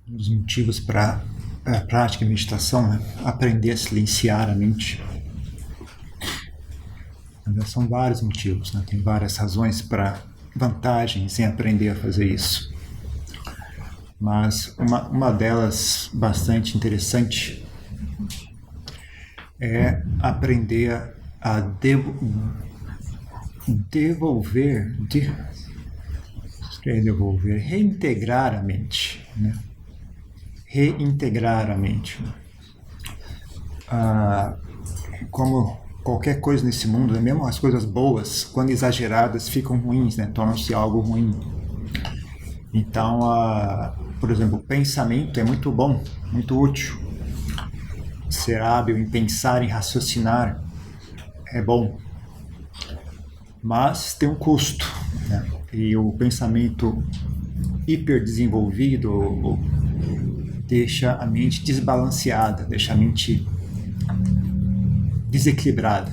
Um dos motivos para a prática de meditação é aprender a silenciar a mente. São vários motivos, né? Tem várias razões para vantagens em aprender a fazer isso. Mas uma delas bastante interessante é aprender a reintegrar a mente, né? Reintegrar a mente. Como qualquer coisa nesse mundo, né? Mesmo as coisas boas, quando exageradas, ficam ruins, né? Tornam-se algo ruim. Então, por exemplo, o pensamento é muito bom, muito útil. Ser hábil em pensar, em raciocinar, é bom. Mas tem um custo, né? E o pensamento hiperdesenvolvido deixa a mente desbalanceada, deixa a mente desequilibrada.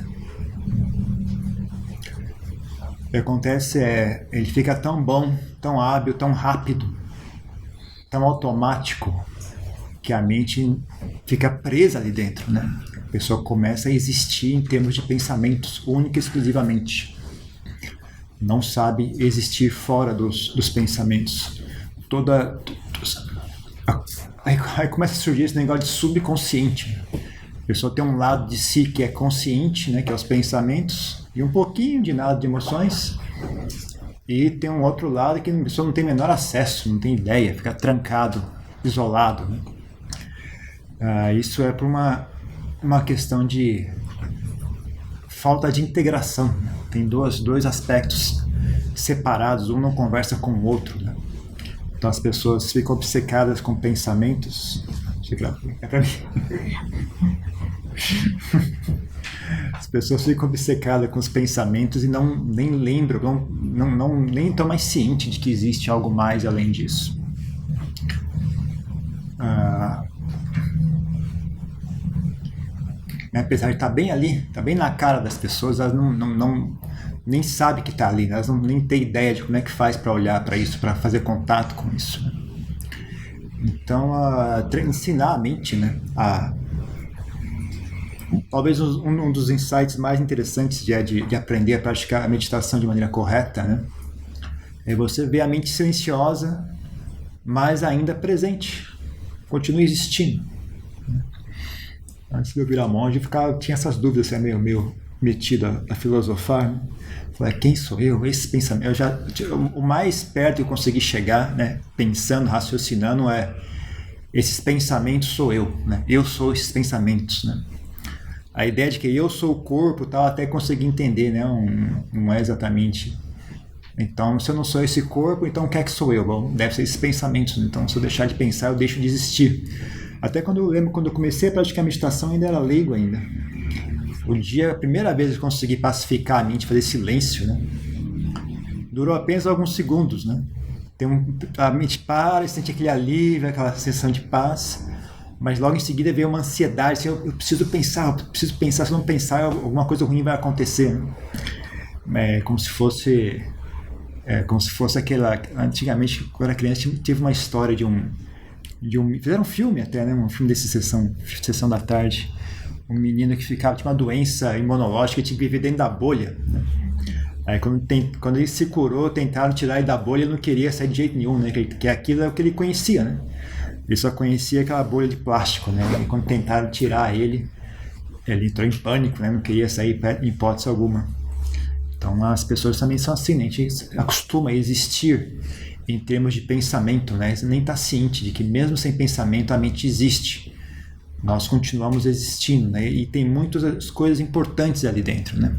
O que acontece é, ele fica tão bom, tão hábil, tão rápido, tão automático, que a mente fica presa ali dentro, né? A pessoa começa a existir em termos de pensamentos, única e exclusivamente. Não sabe existir fora dos pensamentos. Aí começa a surgir esse negócio de subconsciente. A pessoa tem um lado de si que é consciente, né, que é os pensamentos, e um pouquinho de nada de emoções. E tem um outro lado que a pessoa não tem menor acesso, não tem ideia, fica trancado, isolado, né? Isso é por uma questão de falta de integração, né? Tem dois aspectos separados, um não conversa com o outro, né? Então as pessoas ficam obcecadas com pensamentos. Chega pra mim. As pessoas ficam obcecadas com os pensamentos e nem lembram, nem estão mais cientes de que existe algo mais além disso. Apesar de estar bem ali, estar bem na cara das pessoas, elas nem sabem que está ali, elas nem têm ideia de como é que faz para olhar para isso, para fazer contato com isso. Então, ensinar a mente, né, talvez um dos insights mais interessantes de aprender a praticar a meditação de maneira correta, né, é você ver a mente silenciosa, mas ainda presente, continua existindo. Antes de eu virar monge, tinha essas dúvidas, assim, meio metido a filosofar, né? Falei, quem sou eu? Esse pensamento, o mais perto que eu consegui chegar, né, pensando, raciocinando, esses pensamentos sou eu, né? Eu sou esses pensamentos, né? A ideia de que eu sou o corpo, tal, até consegui entender, né? Não é exatamente. Então, se eu não sou esse corpo, então o que é que sou eu? Bom, deve ser esses pensamentos. Então, se eu deixar de pensar, eu deixo de existir. Até quando eu comecei a praticar meditação, ainda era leigo ainda. A primeira vez que eu consegui pacificar a mente, fazer silêncio, né? Durou apenas alguns segundos, né? A mente para, e sente aquele alívio, aquela sensação de paz, mas logo em seguida veio uma ansiedade, assim, eu preciso pensar, se eu não pensar, alguma coisa ruim vai acontecer, né? Como se fosse aquela... Antigamente, quando era criança, teve uma história fizeram um filme até, né? Um filme desse sessão da tarde. Um menino que tinha uma doença imunológica e tinha que viver dentro da bolha, né? Aí quando ele se curou, tentaram tirar ele da bolha, ele não queria sair de jeito nenhum, né? Que aquilo é o que ele conhecia, né? Ele só conhecia aquela bolha de plástico, né? E quando tentaram tirar ele entrou em pânico, né? Não queria sair em hipótese alguma. Então as pessoas também são assim, né? A gente acostuma a existir em termos de pensamento, né? Você nem está ciente de que mesmo sem pensamento a mente existe. Nós continuamos existindo, né? E tem muitas coisas importantes ali dentro, né?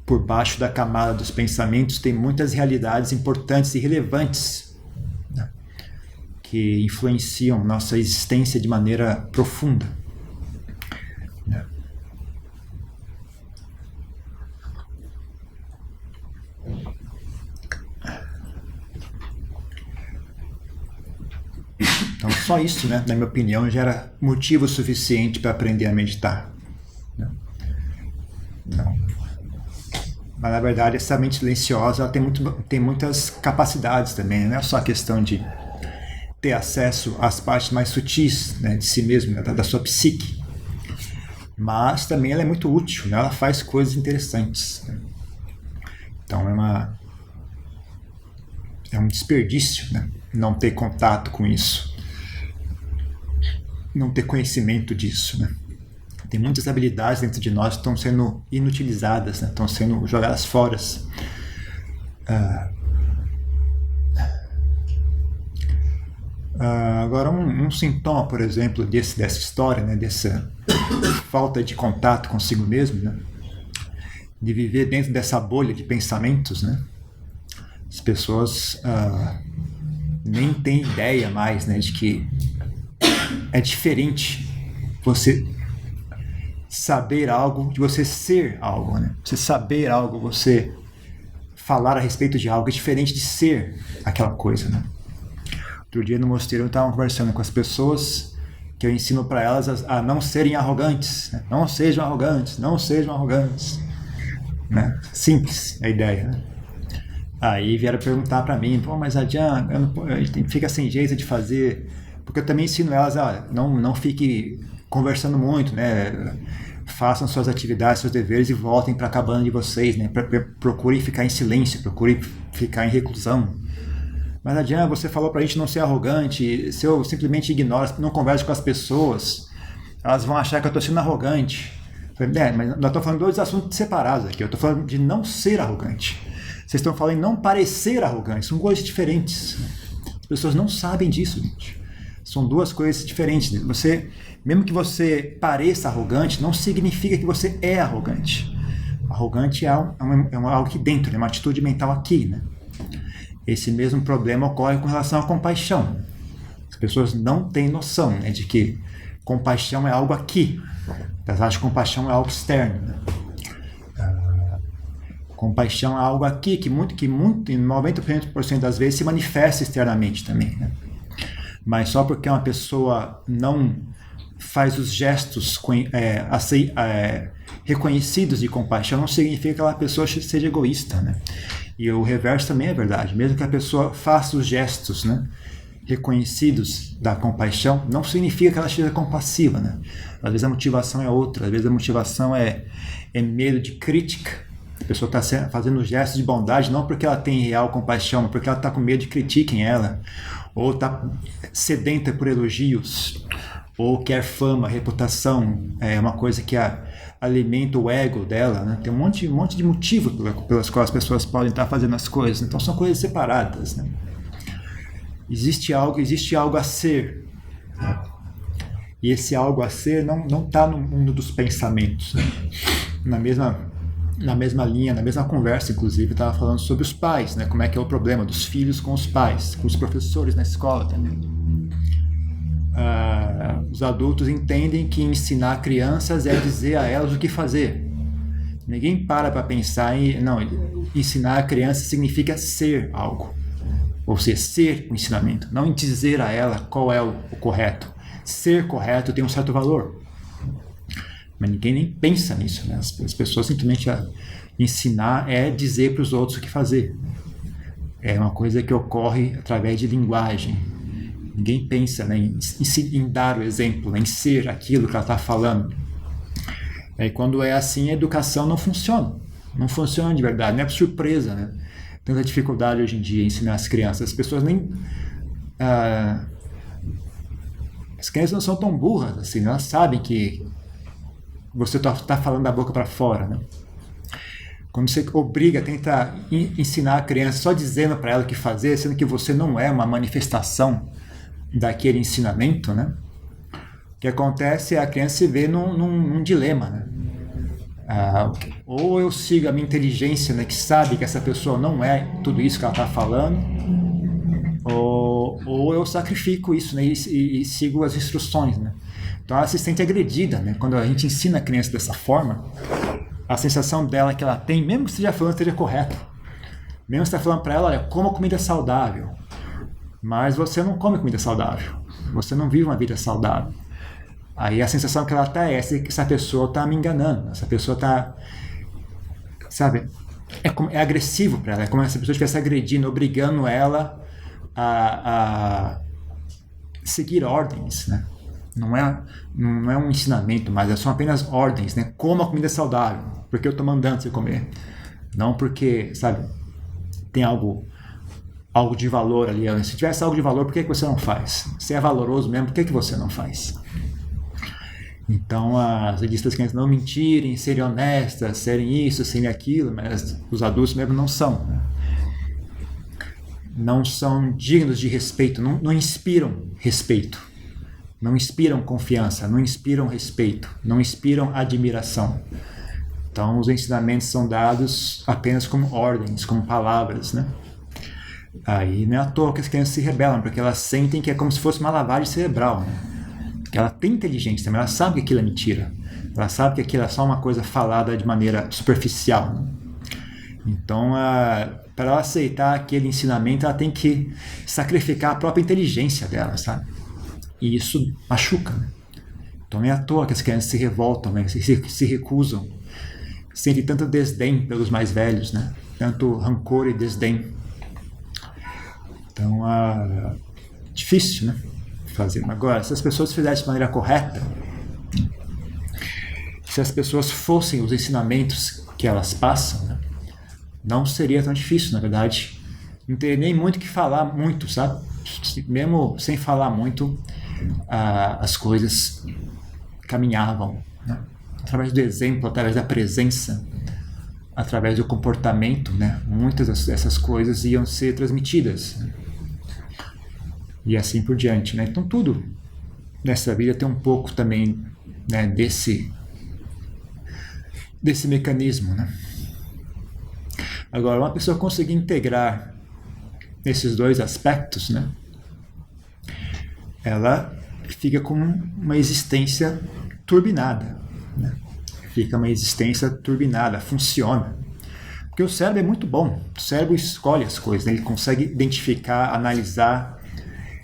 Por baixo da camada dos pensamentos tem muitas realidades importantes e relevantes, né? Que influenciam nossa existência de maneira profunda, né? Então, só isso, né, na minha opinião, já era motivo suficiente para aprender a meditar, né? Então, mas, na verdade, essa mente silenciosa ela tem muitas capacidades também, não é só a questão de ter acesso às partes mais sutis, né, de si mesmo, né, da sua psique. Mas também ela é muito útil, né? Ela faz coisas interessantes, né? Então é um desperdício, né, não ter contato com isso, não ter conhecimento disso, né? Tem muitas habilidades dentro de nós que estão sendo inutilizadas, né? Estão sendo jogadas fora. Agora, um sintoma, por exemplo, dessa história, né? Dessa falta de contato consigo mesmo, né? De viver dentro dessa bolha de pensamentos, né? As pessoas nem têm ideia mais, né, de que é diferente você saber algo de você ser algo, né? Você saber algo, você falar a respeito de algo é diferente de ser aquela coisa, né? Outro dia no mosteiro eu estava conversando com as pessoas que eu ensino para elas a não serem arrogantes, né? Não sejam arrogantes, não sejam arrogantes, né? Simples a ideia, né? Aí vieram perguntar para mim, pô, mas a Jan, fica sem jeito de fazer, porque eu também ensino elas, não fique conversando muito, né? Façam suas atividades, seus deveres e voltem para a cabana de vocês, né? Procurem ficar em silêncio, procurem ficar em reclusão. Mas Adian, você falou pra gente não ser arrogante, se eu simplesmente ignoro, não converso com as pessoas, elas vão achar que eu estou sendo arrogante. Eu falei, mas nós estamos falando de dois assuntos separados aqui, eu estou falando de não ser arrogante. Vocês estão falando em não parecer arrogante, são coisas diferentes. As pessoas não sabem disso, gente. São duas coisas diferentes. Mesmo que você pareça arrogante, não significa que você é arrogante. Arrogante é algo aqui dentro, é uma atitude mental aqui, né? Esse mesmo problema ocorre com relação à compaixão. As pessoas não têm noção, né, de que compaixão é algo aqui. Elas acham que compaixão é algo externo, né? Compaixão é algo aqui que em 90% das vezes se manifesta externamente também, né? Mas só porque uma pessoa não faz os gestos reconhecidos de compaixão não significa que aquela pessoa seja egoísta, né? E o reverso também é verdade. Mesmo que a pessoa faça os gestos, né, reconhecidos da compaixão, não significa que ela seja compassiva, né? Às vezes a motivação é outra, às vezes a motivação é medo de crítica. A pessoa está fazendo gestos de bondade não porque ela tem real compaixão, mas porque ela está com medo de critiquem ela, ou está sedenta por elogios, ou quer fama, reputação, é uma coisa que alimenta o ego dela, né? Tem um monte de motivo pelas quais as pessoas podem estar fazendo as coisas, então são coisas separadas, né? Existe algo a ser, né? E esse algo a ser não está no mundo dos pensamentos, né? Na mesma linha, na mesma conversa, inclusive, eu estava falando sobre os pais, né? Como é que é o problema dos filhos com os pais, com os professores na escola também. Os adultos entendem que ensinar crianças é dizer a elas o que fazer. Ninguém para pensar ensinar a criança significa ser algo, ou seja, ser o ensinamento, não em dizer a ela qual é o correto. Ser correto tem um certo valor, mas ninguém nem pensa nisso, né? As pessoas simplesmente ensinar é dizer para os outros o que fazer. É uma coisa que ocorre através de linguagem. Ninguém pensa, né, em dar o exemplo, né, em ser aquilo que ela está falando. E quando é assim, a educação não funciona. Não funciona de verdade, não é por surpresa, né? Tanta dificuldade hoje em dia em ensinar as crianças. As pessoas nem... as crianças não são tão burras assim, elas sabem que você está falando da boca para fora, né? Quando você obriga, tenta ensinar a criança só dizendo para ela o que fazer, sendo que você não é uma manifestação daquele ensinamento, né? O que acontece é a criança se vê num dilema, né? Ou eu sigo a minha inteligência, né, que sabe que essa pessoa não é tudo isso que ela está falando, ou eu sacrifico isso, né, e sigo as instruções, né? Então ela se sente agredida, né? Quando a gente ensina a criança dessa forma, a sensação dela que ela tem, mesmo que esteja falando esteja correto, mesmo que você está falando para ela, olha, coma comida saudável, mas você não come comida saudável, você não vive uma vida saudável. Aí a sensação que ela está é que essa pessoa está me enganando, essa pessoa está, sabe, é agressivo para ela, é como se a pessoa estivesse agredindo, obrigando ela a seguir ordens, né? Não é um ensinamento, mas são apenas ordens, né? Coma comida saudável, porque eu estou mandando você comer. Não porque, sabe, tem algo de valor ali. Se tivesse algo de valor, por que você não faz? Se é valoroso mesmo, por que você não faz? Então, você diz para as crianças não mentirem, serem honestas, serem isso, serem aquilo, mas os adultos mesmo não são, né? Não são dignos de respeito, não inspiram respeito, não inspiram confiança, não inspiram respeito, não inspiram admiração. Então, os ensinamentos são dados apenas como ordens, como palavras, né? Aí não é à toa que as crianças se rebelam, porque elas sentem que é como se fosse uma lavagem cerebral, né? Porque ela tem inteligência também, ela sabe que aquilo é mentira, ela sabe que aquilo é só uma coisa falada de maneira superficial, né? Então, para ela aceitar aquele ensinamento, ela tem que sacrificar a própria inteligência dela, sabe? E isso machuca, né? Então não é à toa que as crianças se revoltam, né? se recusam, sentem tanto desdém pelos mais velhos, né? Tanto rancor e desdém. Então, difícil, né? Fazer. Agora, se as pessoas fizessem de maneira correta, se as pessoas fossem os ensinamentos que elas passam, né? Não seria tão difícil, na verdade. Não teria nem muito que falar muito, sabe? Mesmo sem falar muito, as coisas caminhavam, né? Através do exemplo, através da presença, através do comportamento, né? Muitas dessas coisas iam ser transmitidas, né? E assim por diante, né? Então tudo nessa vida tem um pouco também, né, desse mecanismo, né? Agora, uma pessoa conseguir integrar esses dois aspectos, né, ela fica com uma existência turbinada, né? Fica uma existência turbinada, funciona. Porque o cérebro é muito bom, o cérebro escolhe as coisas, né? Ele consegue identificar, analisar,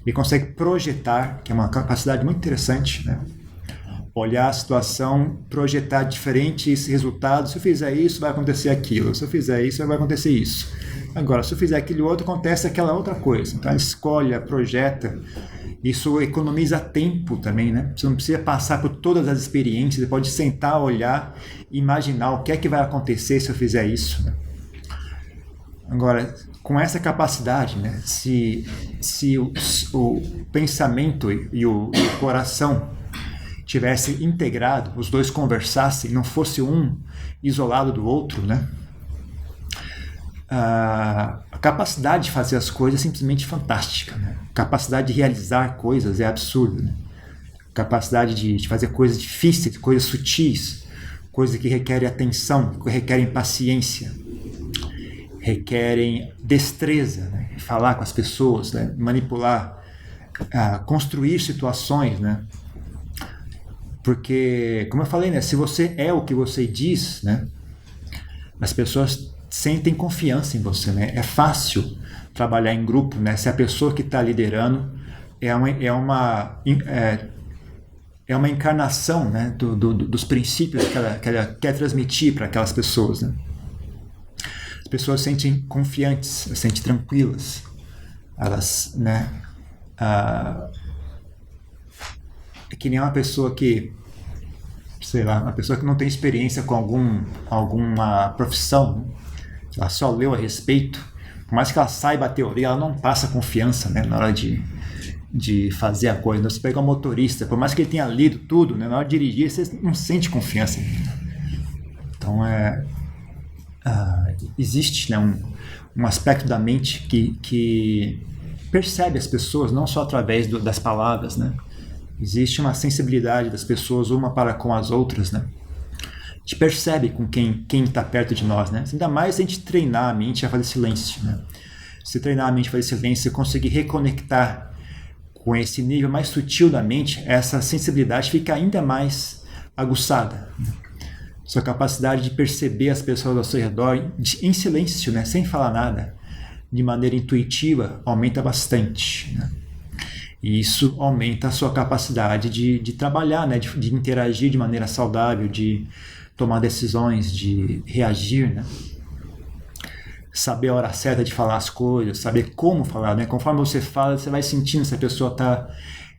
ele consegue projetar, que é uma capacidade muito interessante, né? Olhar a situação, projetar diferentes resultados. Se eu fizer isso, vai acontecer aquilo. Se eu fizer isso, vai acontecer isso. Agora, se eu fizer aquele outro, acontece aquela outra coisa. Então, ela escolhe, projeta. Isso economiza tempo também, né? Você não precisa passar por todas as experiências. Você pode sentar, olhar e imaginar o que é que vai acontecer se eu fizer isso, né? Agora, com essa capacidade, né? Se o pensamento e o coração tivesse integrado, os dois conversassem, não fosse um isolado do outro, né? A capacidade de fazer as coisas é simplesmente fantástica, né? A capacidade de realizar coisas é absurda, né? A capacidade de fazer coisas difíceis, coisas sutis, coisas que requerem atenção, que requerem paciência, requerem destreza, né? Falar com as pessoas, né? Manipular, construir situações, né? Porque, como eu falei, né, se você é o que você diz, né, as pessoas sentem confiança em você, né? É fácil trabalhar em grupo, né? Se a pessoa que está liderando é uma encarnação, né, dos princípios que ela quer transmitir para aquelas pessoas, né? As pessoas se sentem confiantes, se sentem tranquilas, elas, né? É que nem uma pessoa que, sei lá, uma pessoa que não tem experiência com alguma profissão, né? Ela só leu a respeito, por mais que ela saiba a teoria, ela não passa confiança, né, na hora de fazer a coisa. Então, você pega um motorista, por mais que ele tenha lido tudo, né, na hora de dirigir, você não sente confiança. Então, existe, né, um aspecto da mente que percebe as pessoas, não só através das palavras, né? Existe uma sensibilidade das pessoas uma para com as outras, né? A gente percebe com quem está perto de nós, né? Ainda mais se a gente treinar a mente a fazer silêncio, né? Se treinar a mente a fazer silêncio, se conseguir reconectar com esse nível mais sutil da mente, essa sensibilidade fica ainda mais aguçada, né? Sua capacidade de perceber as pessoas ao seu redor em silêncio, né? Sem falar nada, de maneira intuitiva, aumenta bastante, né? E isso aumenta a sua capacidade de trabalhar, né? De interagir de maneira saudável, de tomar decisões, de reagir, né? Saber a hora certa de falar as coisas, saber como falar, né? Conforme você fala, você vai sentindo se a pessoa está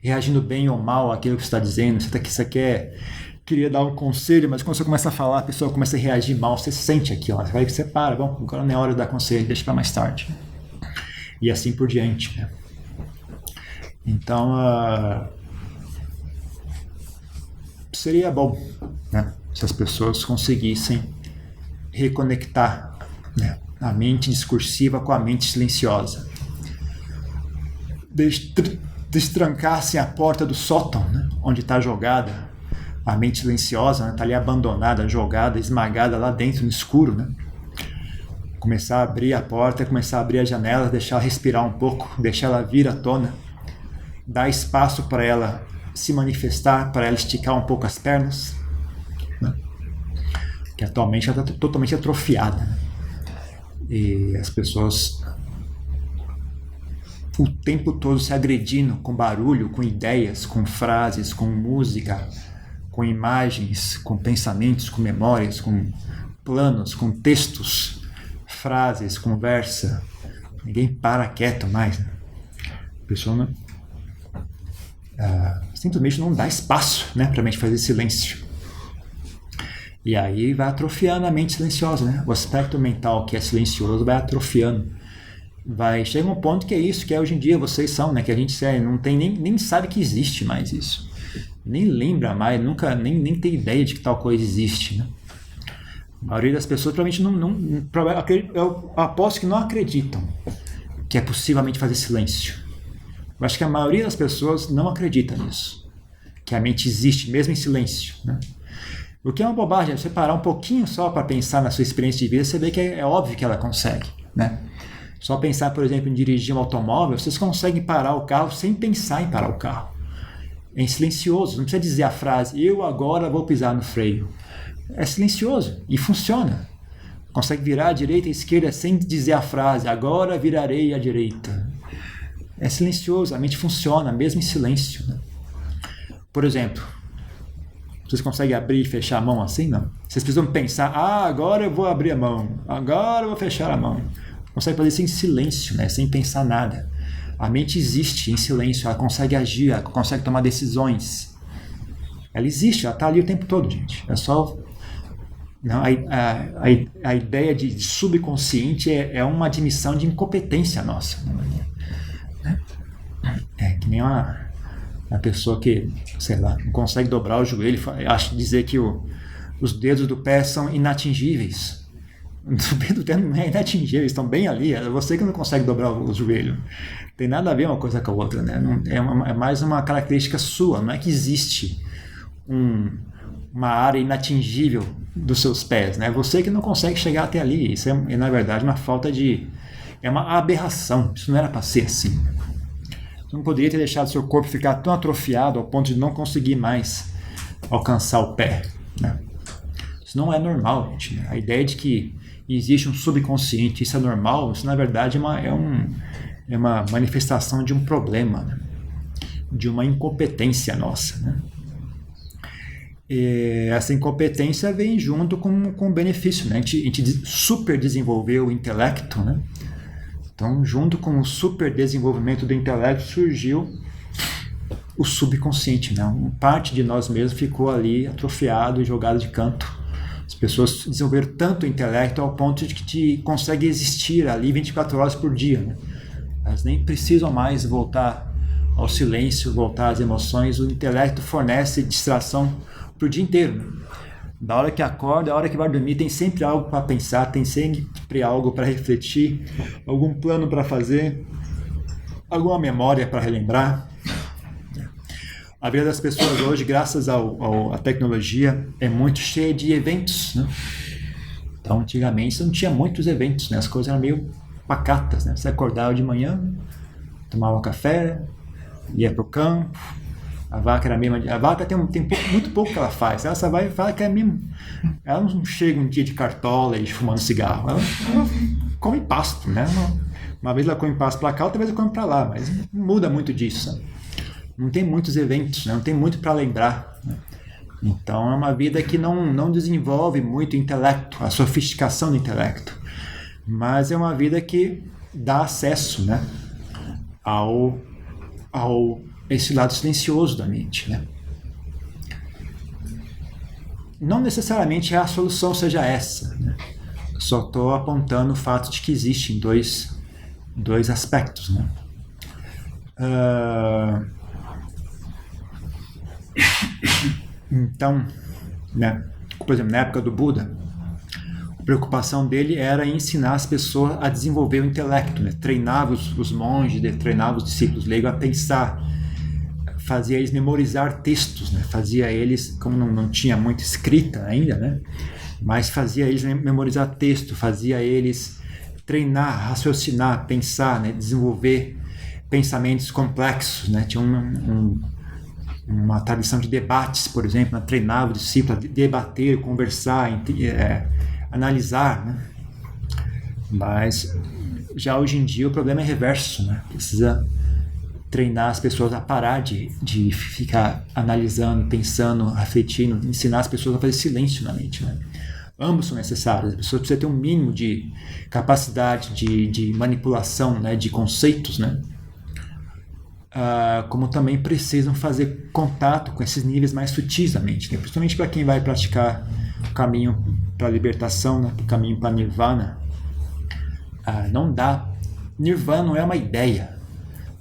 reagindo bem ou mal àquilo que você está dizendo. Você queria dar um conselho, mas quando você começa a falar, a pessoa começa a reagir mal, você sente aquilo. Você para, bom, agora não é hora de dar conselho, deixa para mais tarde. E assim por diante, né? Então, seria bom, né, se as pessoas conseguissem reconectar, né, a mente discursiva com a mente silenciosa. Destrancassem a porta do sótão, né, onde está jogada a mente silenciosa, está, né, ali abandonada, jogada, esmagada lá dentro no escuro, né? Começar a abrir a porta, começar a abrir a janela, deixar ela respirar um pouco, deixar ela vir à tona, dar espaço para ela se manifestar, para ela esticar um pouco as pernas, né? Que atualmente ela está totalmente atrofiada, né? E as pessoas o tempo todo se agredindo com barulho, com ideias, com frases, com música, com imagens, com pensamentos, com memórias, com planos, com textos, frases, conversa. Ninguém para quieto mais, né? A pessoa simplesmente não dá espaço, né, para a mente fazer silêncio. E aí vai atrofiando a mente silenciosa, né? O aspecto mental que é silencioso vai atrofiando. Chega um ponto que é isso, que hoje em dia vocês são, né? Que a gente não tem nem sabe que existe mais isso. Nem lembra mais, nunca nem tem ideia de que tal coisa existe, né? A maioria das pessoas provavelmente eu aposto que não acreditam que é possivelmente fazer silêncio. Eu acho que a maioria das pessoas não acredita nisso, que a mente existe mesmo em silêncio, né? O que é uma bobagem, você parar um pouquinho só para pensar na sua experiência de vida, você vê que é óbvio que ela consegue, né? Só pensar, por exemplo, em dirigir um automóvel, vocês conseguem parar o carro sem pensar em parar o carro. É silencioso, não precisa dizer a frase, eu agora vou pisar no freio. É silencioso e funciona. Consegue virar à direita e à esquerda sem dizer a frase, agora virarei à direita. É silencioso, a mente funciona, mesmo em silêncio, né? Por exemplo, vocês conseguem abrir e fechar a mão assim? Não. Vocês precisam pensar, agora eu vou abrir a mão, agora eu vou fechar a mão. Consegue fazer isso em silêncio, né? Sem pensar nada. A mente existe em silêncio, ela consegue agir, ela consegue tomar decisões. Ela existe, ela está ali o tempo todo, gente. É só... Não, a ideia de subconsciente é uma admissão de incompetência nossa. Né? É que nem uma pessoa que, sei lá, não consegue dobrar o joelho, acha dizer que os dedos do pé são inatingíveis. Os dedos do pé não é inatingível, eles estão bem ali. É você que não consegue dobrar o joelho. Tem nada a ver uma coisa com a outra, né? É mais uma característica sua. Não é que existe uma área inatingível dos seus pés, né? É você que não consegue chegar até ali. Isso é na verdade uma falta de... É uma aberração. Isso não era para ser assim. Você não poderia ter deixado seu corpo ficar tão atrofiado ao ponto de não conseguir mais alcançar o pé, né? Isso não é normal, gente, né? A ideia de que existe um subconsciente, isso é normal, isso na verdade é uma manifestação de um problema, né? De uma incompetência nossa, né? E essa incompetência vem junto com o benefício, né? A gente super desenvolveu o intelecto, né? Então, junto com o super desenvolvimento do intelecto, surgiu o subconsciente, né? Uma parte de nós mesmos ficou ali atrofiado e jogado de canto. As pessoas desenvolveram tanto o intelecto ao ponto de que consegue existir ali 24 horas por dia, né? Elas nem precisam mais voltar ao silêncio, voltar às emoções. O intelecto fornece distração para o dia inteiro, né? Da hora que acorda, da hora que vai dormir, tem sempre algo para pensar, tem sempre algo para refletir, algum plano para fazer, alguma memória para relembrar. A vida das pessoas hoje, graças à tecnologia, é muito cheia de eventos, né? Então, antigamente, você não tinha muitos eventos, né? As coisas eram meio pacatas, né? Você acordava de manhã, tomava um café, ia para o campo. A vaca era mesmo. A vaca tem muito pouco que ela faz. Ela só vai e fala que é mesmo. Ela não chega um dia de cartola e fumando cigarro. Ela come pasto, né? Uma vez ela come pasto para cá, outra vez ela come para lá, mas não muda muito disso, né? Não tem muitos eventos, né? Não tem muito para lembrar, né? Então é uma vida que não desenvolve muito o intelecto, a sofisticação do intelecto, mas é uma vida que dá acesso, né, ao esse lado silencioso da mente, né? Não necessariamente a solução seja essa, né? Só estou apontando o fato de que existem dois aspectos, né? Então, né, por exemplo, na época do Buda, a preocupação dele era ensinar as pessoas a desenvolver o intelecto, né? Treinava os monges, treinava os discípulos leigos a pensar, fazia eles memorizar textos, né? Fazia eles, como não tinha muita escrita ainda, né? Mas fazia eles memorizar texto, fazia eles treinar, raciocinar, pensar, né? Desenvolver pensamentos complexos, né? Tinha uma tradição de debates, por exemplo, né? Treinava o discípulo a debater, conversar, analisar, né? Mas já hoje em dia o problema é reverso, né? Precisa treinar as pessoas a parar de ficar analisando, pensando, refletindo, ensinar as pessoas a fazer silêncio na mente, né? Ambos são necessários. As pessoas precisam ter um mínimo de capacidade de manipulação, né, de conceitos, né? Como também precisam fazer contato com esses níveis mais sutis da mente, né? Principalmente para quem vai praticar o caminho para a libertação, né? O caminho para Nirvana. Não dá. Nirvana não é uma ideia.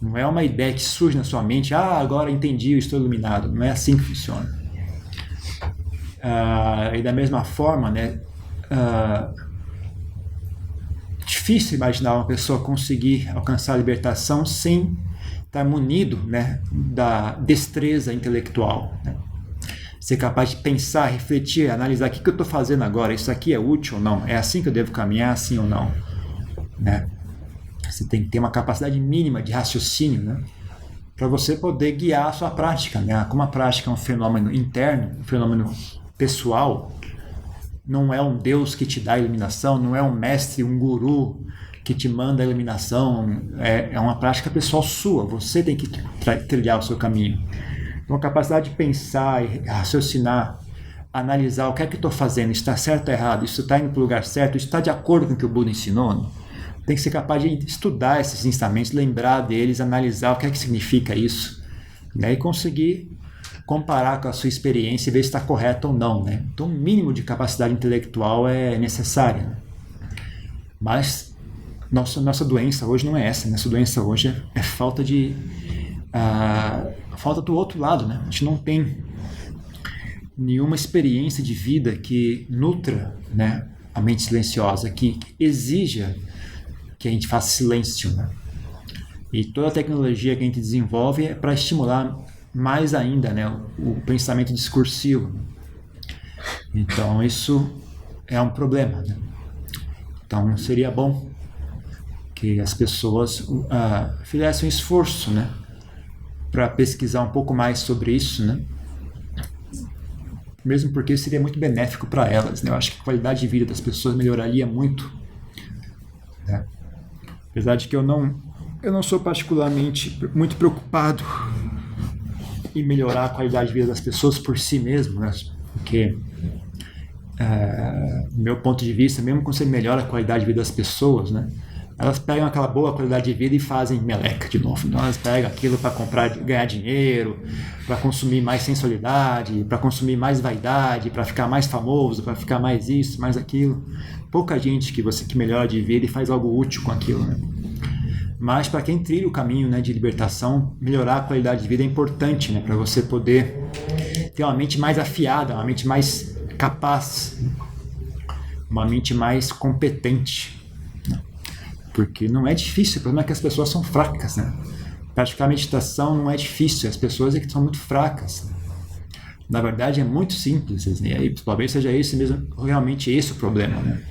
Não é uma ideia que surge na sua mente, agora entendi, eu estou iluminado. Não é assim que funciona. E da mesma forma, né, difícil imaginar uma pessoa conseguir alcançar a libertação sem estar munido, né, da destreza intelectual, né? Ser capaz de pensar, refletir, analisar o que eu estou fazendo agora, isso aqui é útil ou não? É assim que eu devo caminhar, assim ou não? Né? Você tem que ter uma capacidade mínima de raciocínio, né, para você poder guiar a sua prática, né? Como a prática é um fenômeno interno, um fenômeno pessoal, não é um Deus que te dá a iluminação, não é um mestre, um guru que te manda a iluminação, é uma prática pessoal sua, você tem que trilhar o seu caminho. Então a capacidade de pensar e raciocinar, analisar o que é que eu estou fazendo, isso está certo ou errado, isso está indo para o lugar certo, isso está de acordo com o que o Buda ensinou, tem que ser capaz de estudar esses ensinamentos, lembrar deles, analisar o que é que significa isso, né? E conseguir comparar com a sua experiência e ver se está correto ou não, né? Então, um mínimo de capacidade intelectual é necessário, né? Mas nossa doença hoje não é essa. Nossa doença hoje é falta falta do outro lado, né? A gente não tem nenhuma experiência de vida que nutra, né, a mente silenciosa, que exija que a gente faça silêncio, né? E toda a tecnologia que a gente desenvolve é para estimular mais ainda, né, o pensamento discursivo. Então isso é um problema, né? Então seria bom que as pessoas fizessem um esforço, né, para pesquisar um pouco mais sobre isso, né? Mesmo porque seria muito benéfico para elas, né? Eu acho que a qualidade de vida das pessoas melhoraria muito, né? Apesar de que eu não sou particularmente muito preocupado em melhorar a qualidade de vida das pessoas por si mesmo, né? Porque do meu ponto de vista, mesmo quando você melhora a qualidade de vida das pessoas, né, elas pegam aquela boa qualidade de vida e fazem meleca de novo. Então elas pegam aquilo para ganhar dinheiro, para consumir mais sensualidade, para consumir mais vaidade, para ficar mais famoso, para ficar mais isso, mais aquilo. Pouca gente que melhora de vida e faz algo útil com aquilo, né? Mas para quem trilha o caminho, né, de libertação, melhorar a qualidade de vida é importante, né, para você poder ter uma mente mais afiada, uma mente mais capaz, uma mente mais competente, né? Porque não é difícil, o problema é que as pessoas são fracas, né? Praticar meditação não é difícil, as pessoas é que são muito fracas. Na verdade é muito simples, né? E talvez seja esse mesmo, realmente esse o problema, né?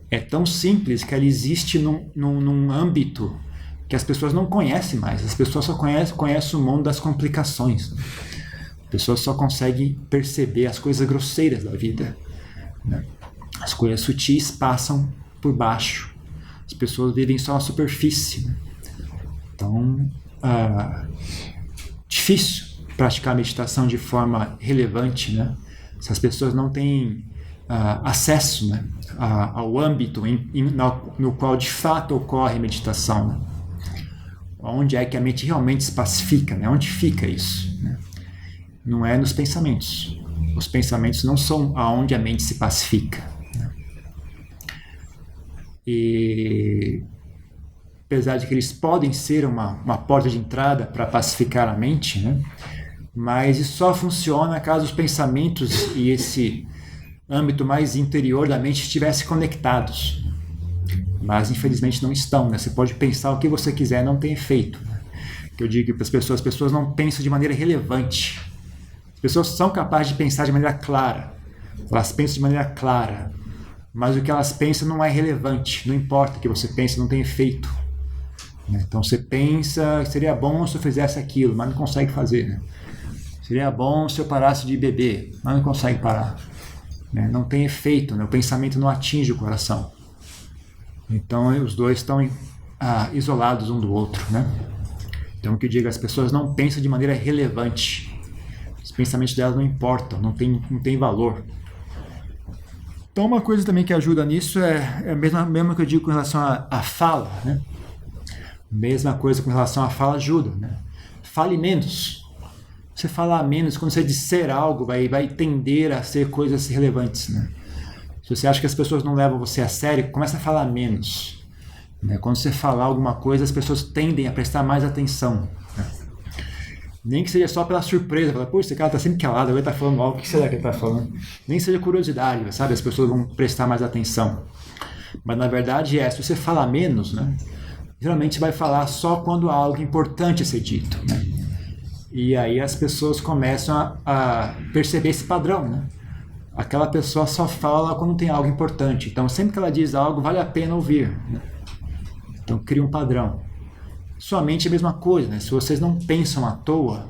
É tão simples que ela existe num âmbito que as pessoas não conhecem mais. As pessoas só conhecem o mundo das complicações, né? As pessoas só conseguem perceber as coisas grosseiras da vida, né? As coisas sutis passam por baixo. As pessoas vivem só na superfície, né? Então, difícil praticar meditação de forma relevante, né, se as pessoas não têm acesso, né, ao âmbito no qual de fato ocorre a meditação, né? onde é que a mente realmente se pacifica, né? Onde fica isso, né? Não é nos pensamentos. Os pensamentos não são aonde a mente se pacifica, né? E apesar de que eles podem ser uma porta de entrada para pacificar a mente, né? Mas isso só funciona caso os pensamentos e esse âmbito mais interior da mente estivessem conectados. Mas infelizmente não estão, né? Você pode pensar o que você quiser, não tem efeito, né? Que eu digo para as pessoas não pensam de maneira relevante. As pessoas são capazes de pensar de maneira clara, elas pensam de maneira clara, mas o que elas pensam não é relevante, não importa o que você pensa, não tem efeito, né? Então você pensa, seria bom se eu fizesse aquilo, mas não consegue fazer, né? Seria bom se eu parasse de beber, mas não consegue parar, né? Não tem efeito, né? O pensamento não atinge o coração. Então os dois estão isolados um do outro, né? Então o que eu digo, as pessoas não pensam de maneira relevante. Os pensamentos delas não importam, não tem valor. Então uma coisa também que ajuda nisso é a mesma que eu digo com relação à fala, né? Mesma coisa com relação à fala ajuda, né? Fale menos. Você falar menos, quando você disser algo, vai tender a ser coisas relevantes, né? Se você acha que as pessoas não levam você a sério, começa a falar menos, né? Quando você falar alguma coisa, as pessoas tendem a prestar mais atenção, né? Nem que seja só pela surpresa, falar, pô, esse cara tá sempre calado, ele tá falando algo, o que será que ele tá falando? Nem seja curiosidade, sabe? As pessoas vão prestar mais atenção. Mas na verdade se você falar menos, né? Geralmente vai falar só quando há algo importante a ser dito, né? E aí as pessoas começam a perceber esse padrão, né? Aquela pessoa só fala quando tem algo importante. Então, sempre que ela diz algo, vale a pena ouvir, né? Então, cria um padrão. Sua mente é a mesma coisa, né? Se vocês não pensam à toa,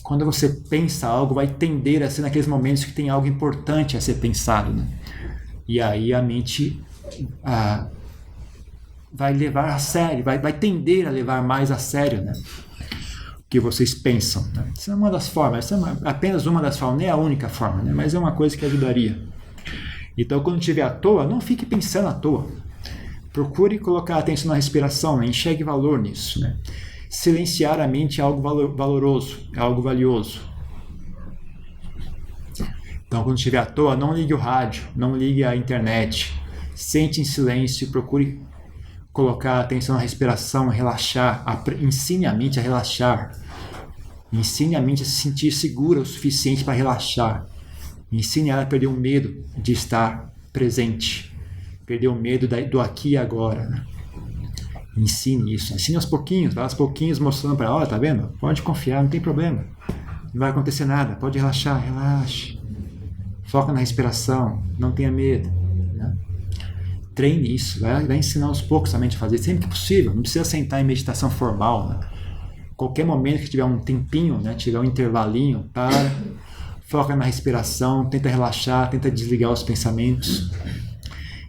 quando você pensa algo, vai tender a ser naqueles momentos que tem algo importante a ser pensado, né? E aí a mente vai levar a sério, vai tender a levar mais a sério, né? Que vocês pensam, né? Isso é uma das formas, essa é apenas uma das formas, nem a única forma, né? Mas é uma coisa que ajudaria. Então, quando estiver à toa, não fique pensando à toa. Procure colocar atenção na respiração, né? Enxergue valor nisso, né? Silenciar a mente é algo valoroso, é algo valioso. Então, quando estiver à toa, não ligue o rádio, não ligue a internet. Sente em silêncio, procure colocar atenção na respiração, relaxar, ensine a mente a relaxar. Ensine a mente a se sentir segura o suficiente para relaxar. Ensine ela a perder o medo de estar presente. Perder o medo do aqui e agora, né? Ensine isso. Ensine aos pouquinhos, vai aos pouquinhos mostrando para ela, olha, tá vendo? Pode confiar, não tem problema. Não vai acontecer nada, pode relaxar, relaxe. Foca na respiração, não tenha medo, né? Treine isso, vai ensinar aos poucos a mente a fazer, sempre que possível. Não precisa sentar em meditação formal, né? Qualquer momento que tiver um tempinho, né, tiver um intervalinho, foca na respiração, tenta relaxar, tenta desligar os pensamentos.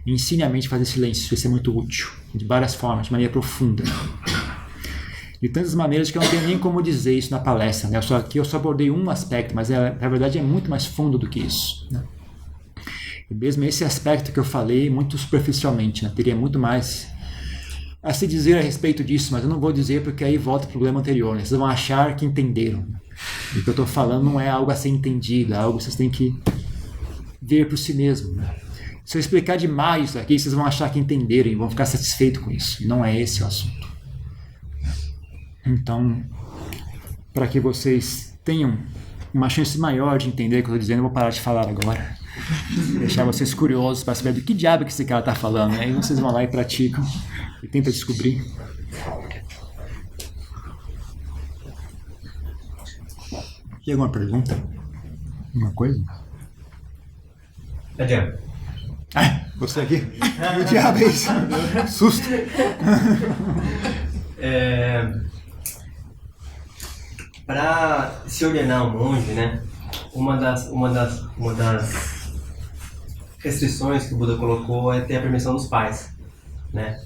Ensine a mente a fazer silêncio, isso vai ser muito útil, de várias formas, de maneira profunda. De tantas maneiras que eu não tenho nem como dizer isso na palestra, né? Eu só abordei um aspecto, mas na verdade é muito mais fundo do que isso, né? E mesmo esse aspecto que eu falei, muito superficialmente, né? Teria muito mais a se dizer a respeito disso, mas eu não vou dizer porque aí volta para o problema anterior, né? Vocês vão achar que entenderam. E o que eu estou falando não é algo a ser entendido, é algo que vocês têm que ver por si mesmo, né? Se eu explicar demais isso aqui, vocês vão achar que entenderam e vão ficar satisfeitos com isso. E não é esse o assunto. Então, para que vocês tenham uma chance maior de entender o que eu estou dizendo, eu vou parar de falar agora. Deixar vocês curiosos para saber do que diabo que esse cara está falando, né? Aí vocês vão lá e praticam e tentam descobrir. Tem alguma pergunta? Alguma coisa? Adiante. Você aqui? O diabo é isso? Susto! Para se ordenar um monge, né? Uma das restrições que o Buda colocou é ter a permissão dos pais, né?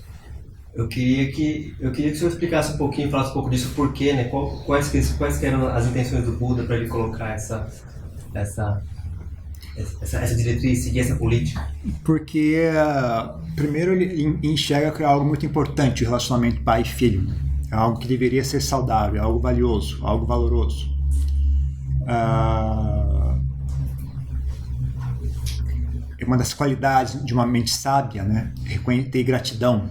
Eu queria que o senhor explicasse um pouquinho, falasse um pouco disso, por quê, né? Quais que eram as intenções do Buda para ele colocar essa diretriz, seguir essa política? Porque, primeiro, ele enxerga que é algo muito importante o relacionamento pai e filho, né? é algo que deveria ser saudável, é algo valioso, algo valoroso. Uma das qualidades de uma mente sábia, né, é ter gratidão,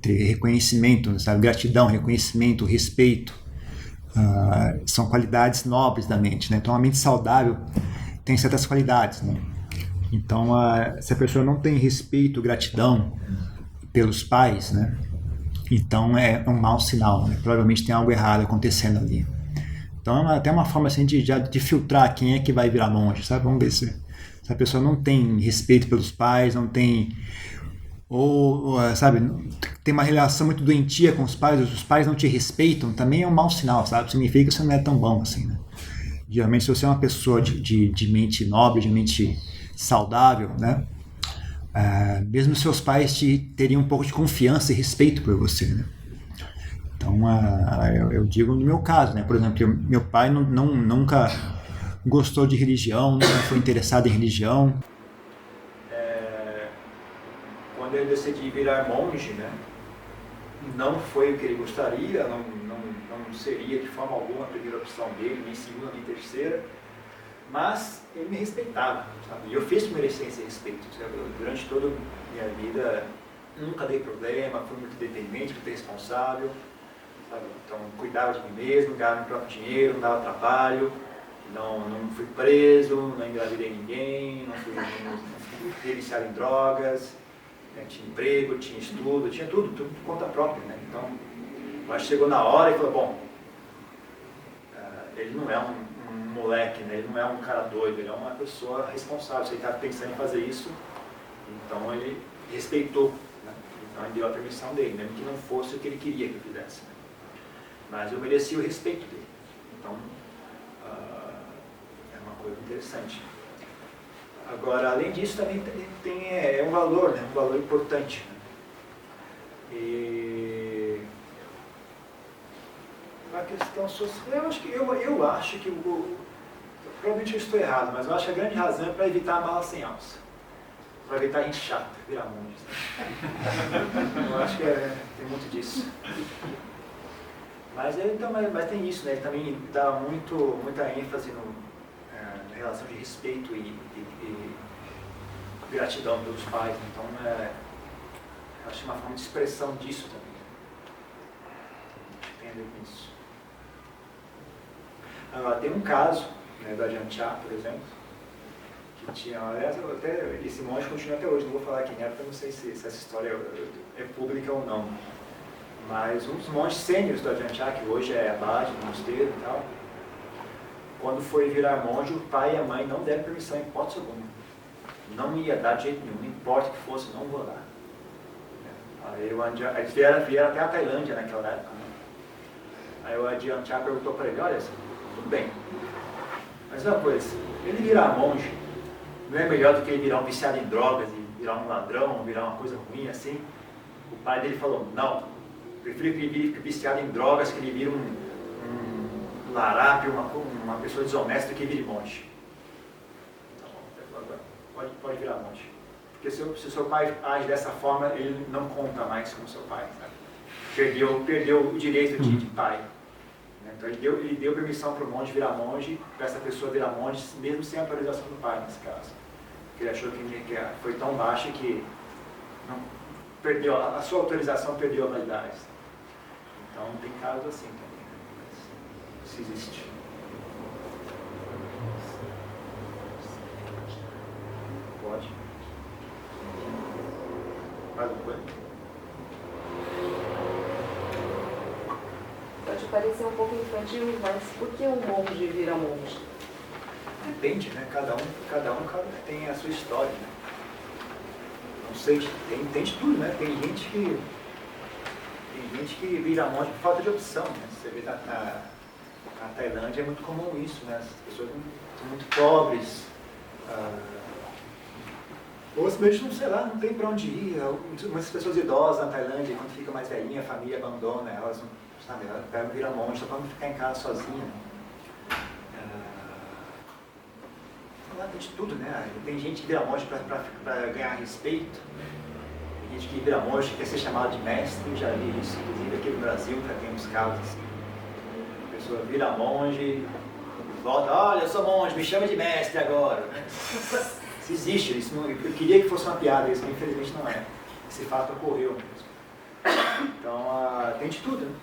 ter reconhecimento, sabe? Gratidão, reconhecimento, respeito, são qualidades nobres da mente, né? Então a mente saudável tem certas qualidades, né? Então se a pessoa não tem respeito, gratidão pelos pais, né? Então é um mau sinal, né? Provavelmente tem algo errado acontecendo ali. Então é até uma forma assim de filtrar quem é que vai virar monge, sabe? Vamos ver se a pessoa não tem respeito pelos pais, não tem, sabe, tem uma relação muito doentia com os pais não te respeitam, também é um mau sinal, sabe? Significa que você não é tão bom assim, né? Geralmente, se você é uma pessoa de mente nobre, de mente saudável, né? Mesmo seus pais teriam um pouco de confiança e respeito por você, né? Então, eu digo no meu caso, né? Por exemplo, meu pai nunca gostou de religião, nunca foi interessado em religião. Quando eu decidi virar monge, né? Não foi o que ele gostaria, não seria de forma alguma a primeira opção dele, nem segunda, nem terceira, mas ele me respeitava, sabe? E eu fiz merecer esse respeito, sabe? Durante toda a minha vida nunca dei problema, fui muito dependente, muito responsável, sabe? Então cuidava de mim mesmo, ganhava meu próprio dinheiro, não dava trabalho, não fui preso, não engravidei ninguém, não fui viciado em drogas, né? Tinha emprego, tinha estudo, tinha tudo por conta própria, né? Então, mas chegou na hora e falou, bom, ele não é um moleque, né? Ele não é um cara doido, ele é uma pessoa responsável, se ele estava pensando em fazer isso, então ele respeitou, né? Então ele deu a permissão dele, mesmo que não fosse o que ele queria que eu fizesse, né? Mas eu merecia o respeito dele, então é uma coisa interessante. Agora, além disso, também tem um valor, né? Um valor importante, né? E a questão social, eu acho que provavelmente eu estou errado, mas eu acho que a grande razão é para evitar a mala sem alça, para evitar a gente chata, virar monge, né? Eu acho que tem muito disso. Mas tem isso, né? Ele também dá muita ênfase na relação de respeito e gratidão pelos pais, então acho que é uma forma de expressão disso também. Tem a ver com isso. Agora, tem um caso, né, do Ajahn Chah, por exemplo, que tinha, aliás, até esse monge continua até hoje, não vou falar quem era, porque eu não sei se essa história é pública ou não. Mas um dos monges sêniores do Ajahn Chah, que hoje é abade no mosteiro e tal, quando foi virar monge, o pai e a mãe não deram permissão em hipótese alguma. Não ia dar de jeito nenhum, não importa o que fosse, não vou dar. Aí eles vieram até a Tailândia naquela época, né? Aí o Ajahn Chah perguntou para ele, olha, tudo bem, mas uma coisa, ele virar monge, não é melhor do que ele virar um viciado em drogas e virar um ladrão, virar uma coisa ruim assim? O pai dele falou, não, prefiro que ele fique viciado em drogas, que ele vire um larápio, uma pessoa desonesta, do que vire monge. Tá bom, pode virar monge. Porque se o seu pai age dessa forma, ele não conta mais como seu pai, sabe? Perdeu o direito de pai. Então ele deu permissão para o monge virar monge, para essa pessoa virar monge, mesmo sem autorização do pai, nesse caso. Porque ele achou que foi tão baixa que a sua autorização perdeu a validade. Então tem casos assim também, né? Isso existe. Pode. Mais uma coisa? Pode parecer um pouco infantil, mas por que um monge vira monge? Depende, né? Cada um tem a sua história, né? Não sei, tem de tudo, né? Tem gente que vira monge por falta de opção, né? Você vê na Tailândia é muito comum isso, né? As pessoas são muito pobres, ou simplesmente não, sei lá, não tem para onde ir. Muitas pessoas idosas na Tailândia, quando fica mais velhinha, a família abandona elas, sabe? Elas pegam virar monge só para não ficar em casa sozinha. Lá tem de tudo, né? Tem gente que vira monge para ganhar respeito, tem gente que vira monge quer ser chamado de mestre, eu já vi isso, inclusive aqui no Brasil já tem uns casos assim. A pessoa vira monge, volta, olha, eu sou monge, me chama de mestre agora. Isso existe, isso não, eu queria que fosse uma piada, isso infelizmente não é. Esse fato ocorreu mesmo. Então, tem de tudo, né?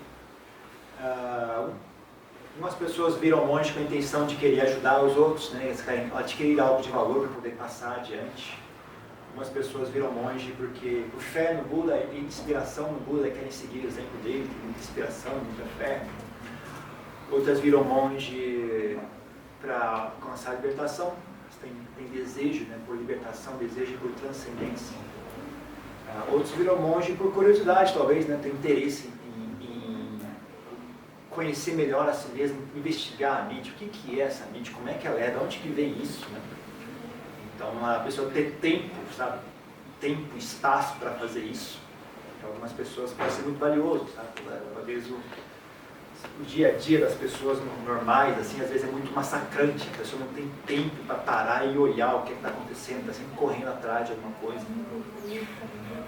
Algumas pessoas viram monge com a intenção de querer ajudar os outros, né? Eles querem adquirir algo de valor para poder passar adiante. Algumas pessoas viram monge porque por fé no Buda e inspiração no Buda, querem seguir o exemplo dele, tem muita inspiração, muita fé. Outras viram monge para alcançar a libertação, tem desejo, né, por libertação, desejo por transcendência. Outros viram monge por curiosidade, talvez, né, tem interesse em conhecer melhor a si mesmo, investigar a mente, o que é essa mente, como é que ela é, de onde que vem isso, né? Então, a pessoa ter tempo, sabe? Tempo, espaço para fazer isso. Para algumas pessoas pode ser muito valioso, sabe? Às vezes o dia a dia das pessoas normais, assim, às vezes é muito massacrante. A pessoa não tem tempo para parar e olhar o que está acontecendo, está sempre correndo atrás de alguma coisa.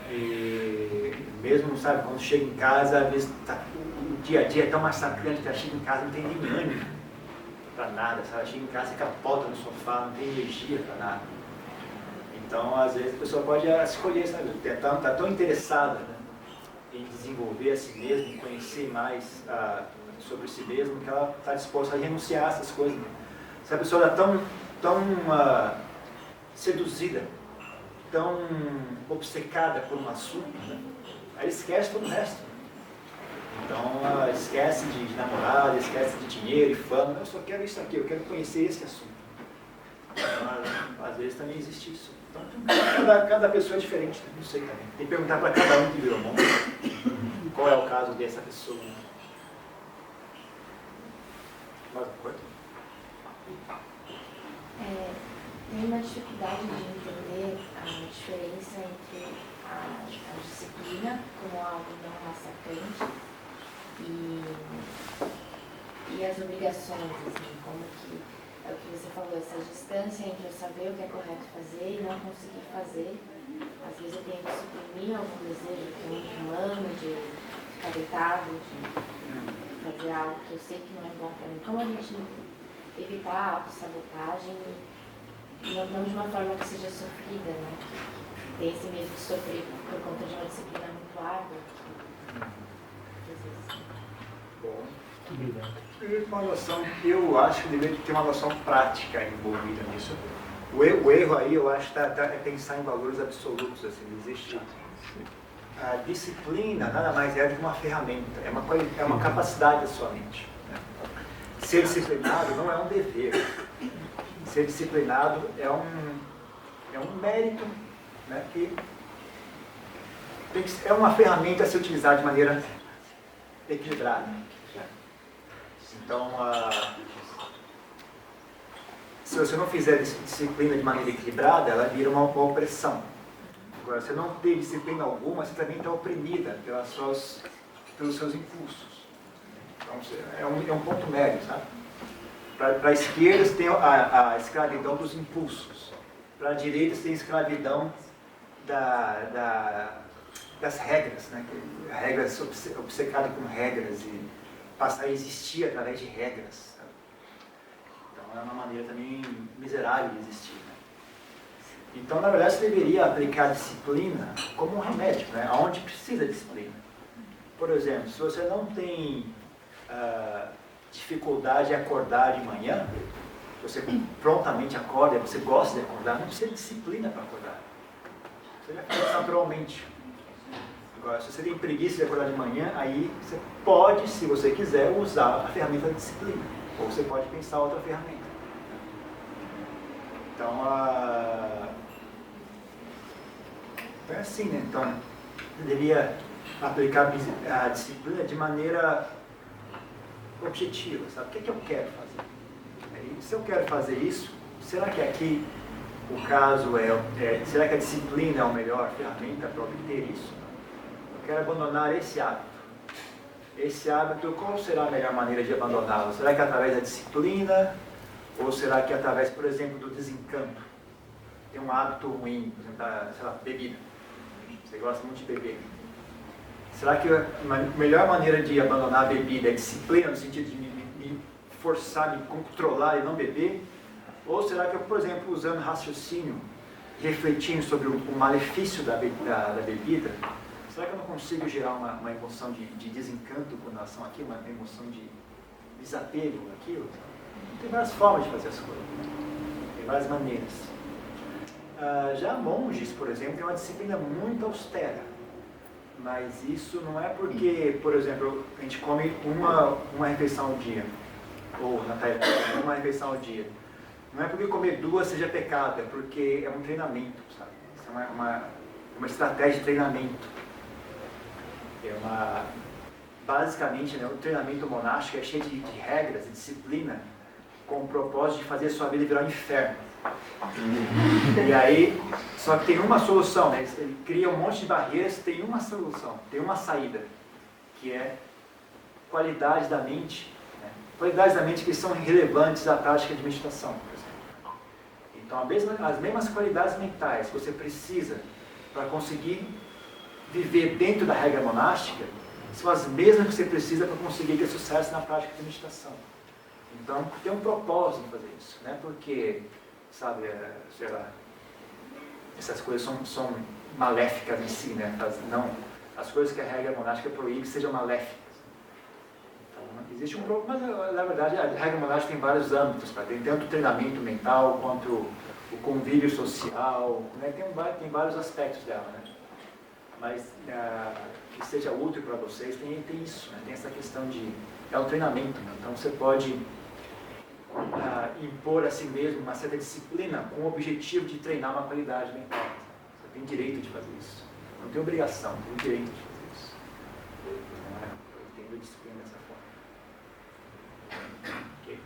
E mesmo, sabe, quando chega em casa, às vezes o dia a dia é tão massacrante que ela chega em casa e não tem nem ânimo para nada, sabe? Ela chega em casa e capota no sofá, não tem energia para nada. Então, às vezes, a pessoa pode escolher, sabe? Está tão interessada, né, em desenvolver a si mesmo, em conhecer mais sobre si mesmo, que ela está disposta a renunciar a essas coisas. Se a pessoa está tão seduzida, tão obcecada por um assunto, né, aí esquece todo o resto. Então, esquece de namorada, esquece de dinheiro e fama. Eu só quero isso aqui, eu quero conhecer esse assunto. Então, às vezes também existe isso. Então, cada pessoa é diferente, né? Não sei também. Tem que perguntar para cada um que virou monge qual é o caso dessa pessoa. Mais uma coisa? Tem uma dificuldade de entender a diferença entre a disciplina como algo não massacrante e as obrigações, assim, como que é o que você falou, essa distância entre eu saber o que é correto fazer e não conseguir fazer. Às vezes eu tenho que suprimir algum desejo que é humano, de ficar deitado, de fazer algo que eu sei que não é bom para mim. Como a gente evitar a autossabotagem, não de uma forma que seja sofrida, né? Tem esse medo de sofrer por conta de uma disciplina muito árdua. Bom, uma noção, eu acho que deveria ter uma noção prática envolvida nisso. O erro aí, eu acho, é pensar em valores absolutos. Assim, existe a disciplina, nada mais é do que uma ferramenta, é uma capacidade da sua mente. Né? Ser disciplinado não é um dever. Ser disciplinado é um mérito, né, que é uma ferramenta a se utilizar de maneira equilibrada. Então, se você não fizer disciplina de maneira equilibrada, ela vira uma opressão. Agora, se não tem disciplina alguma, você também está oprimida pelos seus impulsos. Então, é um ponto médio, sabe? Para a esquerda, você tem a escravidão dos impulsos. Para a direita, você tem a escravidão das regras, né? Regras, obcecado com regras e passar a existir através de regras. Sabe? Então, é uma maneira também miserável de existir. Né? Então, na verdade, você deveria aplicar a disciplina como um remédio, né? Onde precisa de disciplina. Por exemplo, se você não tem dificuldade em acordar de manhã, você prontamente acorda, você gosta de acordar, não precisa de disciplina para acordar. Você vai fazer naturalmente. Agora, se você tem preguiça de acordar de manhã, aí você pode, se você quiser, usar a ferramenta de disciplina. Ou você pode pensar outra ferramenta. Então, é assim, né? Então, eu deveria aplicar a disciplina de maneira objetiva, sabe? O que é que eu quero fazer? E se eu quero fazer isso, será que aqui o caso será que a disciplina é a melhor ferramenta para obter isso? Eu quero abandonar esse hábito. Esse hábito, qual será a melhor maneira de abandoná-lo? Será que é através da disciplina? Ou será que é através, por exemplo, do desencanto? Tem um hábito ruim, por exemplo, sei lá, bebida. Você gosta muito de beber. Será que a melhor maneira de abandonar a bebida é disciplina, no sentido de me forçar, me controlar e não beber? Ou será que eu, por exemplo, usando raciocínio, refletindo sobre o malefício da bebida, será que eu não consigo gerar uma emoção de desencanto com relação àquilo, uma emoção de desapego àquilo? Tem várias formas de fazer as coisas, tem várias maneiras. Já monges, por exemplo, têm uma disciplina muito austera, mas isso não é porque, por exemplo, a gente come uma refeição ao dia, ou na tarefa, uma refeição ao dia. Não é porque comer 2 seja pecado, é porque é um treinamento, sabe? Isso é uma estratégia de treinamento. Basicamente, né, o treinamento monástico é cheio de regras, de disciplina, com o propósito de fazer a sua vida virar um inferno. E aí, só que tem uma solução, né? Ele cria um monte de barreiras, tem uma solução, tem uma saída, que é qualidade da mente, né? Qualidades da mente que são relevantes à prática de meditação, por exemplo. Então, as mesmas qualidades mentais que você precisa para conseguir viver dentro da regra monástica são as mesmas que você precisa para conseguir ter sucesso na prática de meditação. Então, tem um propósito em fazer isso, né? Porque, sabe, sei lá, essas coisas são maléficas em si, né? Não, as coisas que a regra monástica proíbe sejam maléficas. Então, existe um problema, mas na verdade a regra monástica tem vários âmbitos, tem tanto o treinamento mental quanto o convívio social, né? Tem vários aspectos dela, né? Mas que seja útil para vocês, tem isso, né? Tem essa questão de... é um treinamento, né? Então você pode impor a si mesmo uma certa disciplina com o objetivo de treinar uma qualidade mental. Você tem direito de fazer isso. Não tem obrigação, tem direito de fazer isso. Eu entendo a disciplina dessa forma. Ok.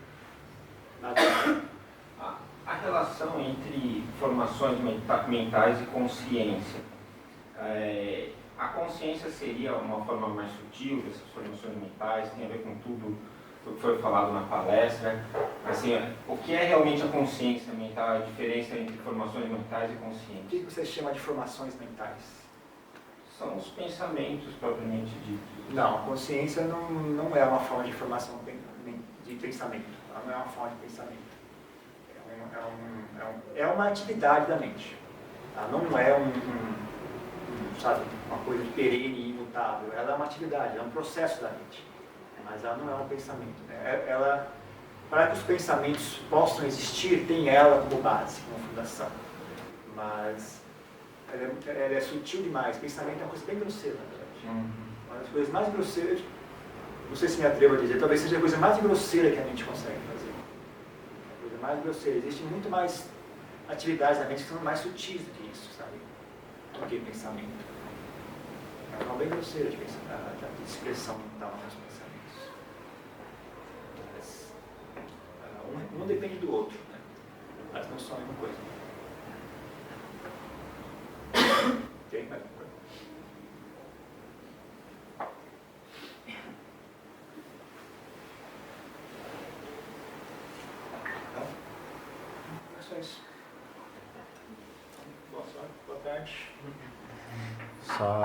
A relação entre formações mentais e consciência. A consciência seria uma forma mais sutil dessas formações mentais, tem a ver com tudo o que foi falado na palestra. Assim, o que é realmente a consciência mental, a diferença entre formações mentais e consciência? O que você chama de formações mentais? São os pensamentos propriamente ditos. Não, a consciência não é uma forma de formação de pensamento. Ela não é uma forma de pensamento. É uma atividade da mente. Ela não é sabe, uma coisa perene e imutável. Ela é uma atividade, é um processo da mente. Mas ela não é um pensamento. Para que os pensamentos possam existir, tem ela como base, como fundação. Mas ela é sutil demais. Pensamento é uma coisa bem grosseira, na verdade. Uma das coisas mais grosseiras, não sei se me atrevo a dizer, talvez seja a coisa mais grosseira que a mente consegue fazer. A coisa mais grosseira. Existem muito mais atividades da mente que são mais sutis do que isso, sabe? Do que pensamento. É uma forma bem grosseira de expressão mental nos pensamentos. Um depende do outro, né? Mas não são a mesma coisa. Tem mais uma coisa? Não? É só isso. Boa sorte, boa tarde. Só